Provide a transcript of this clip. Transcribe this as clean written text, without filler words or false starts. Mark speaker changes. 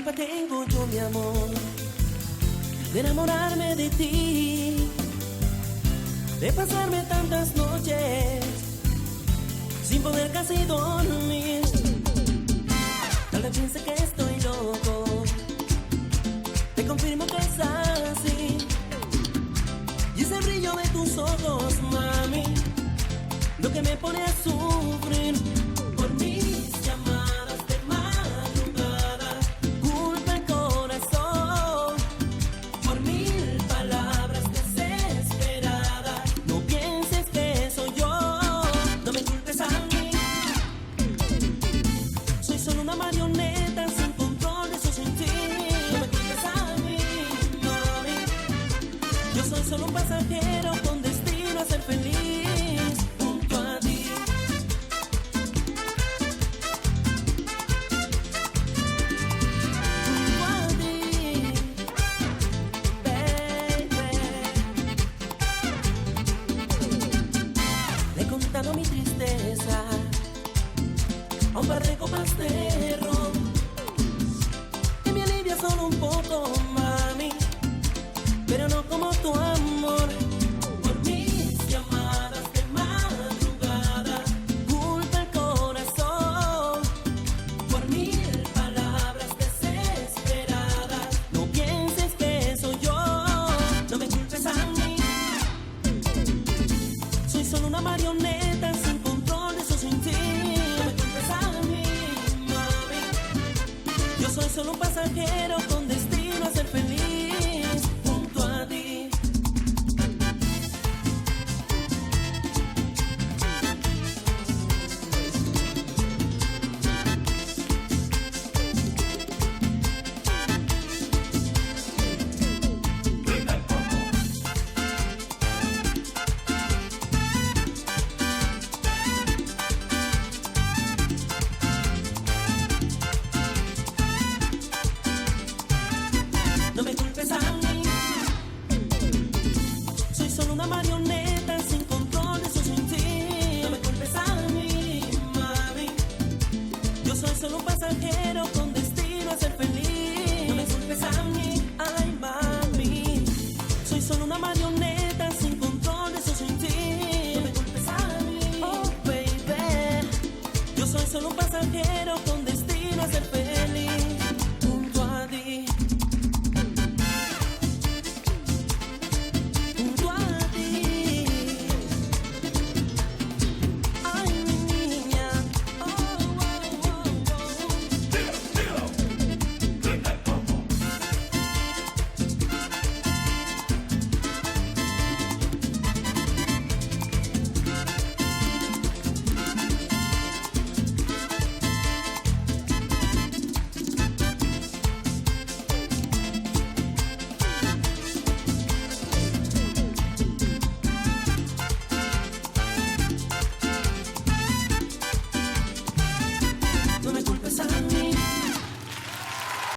Speaker 1: culpa tengo yo, mi amor, de enamorarme de ti, de pasarme tantas noches sin poder casi dormir? Tal vez piense que estoy loco, te confirmo que es así. Y ese brillo de tus ojos, mami, lo que me pone a sufrir. Por mis llamadas de madrugada, culpa el corazón. Por mil palabras desesperadas, no pienses que soy yo. No me culpes a mí, soy solo una marioneta sin control de eso sin ti. No me culpes a mí, mami, yo soy solo un pasajero con destino a ser feliz junto a ti. Junto a ti, baby. Le he contado mi tristeza a un par de copas de ron, que me alivia solo un poco, mami, pero no como tu amor. Por mis llamadas de madrugada, culpa el corazón. Por mil palabras desesperadas, no pienses que soy yo. No me culpes a mí, soy solo una marioneta sin control de eso sin ti. No me culpes a mí, mami, yo soy solo un pasajero con destino a ser feliz junto a ti. No me culpes a mí, soy solo una marioneta sin control de eso sin ti. No me culpes a mí, mami, yo soy solo un pasajero con destino a ser feliz. No me culpes a mí, ay mami, soy solo una marioneta sin control de eso sin ti. No me culpes a mí, oh baby, yo soy solo un pasajero con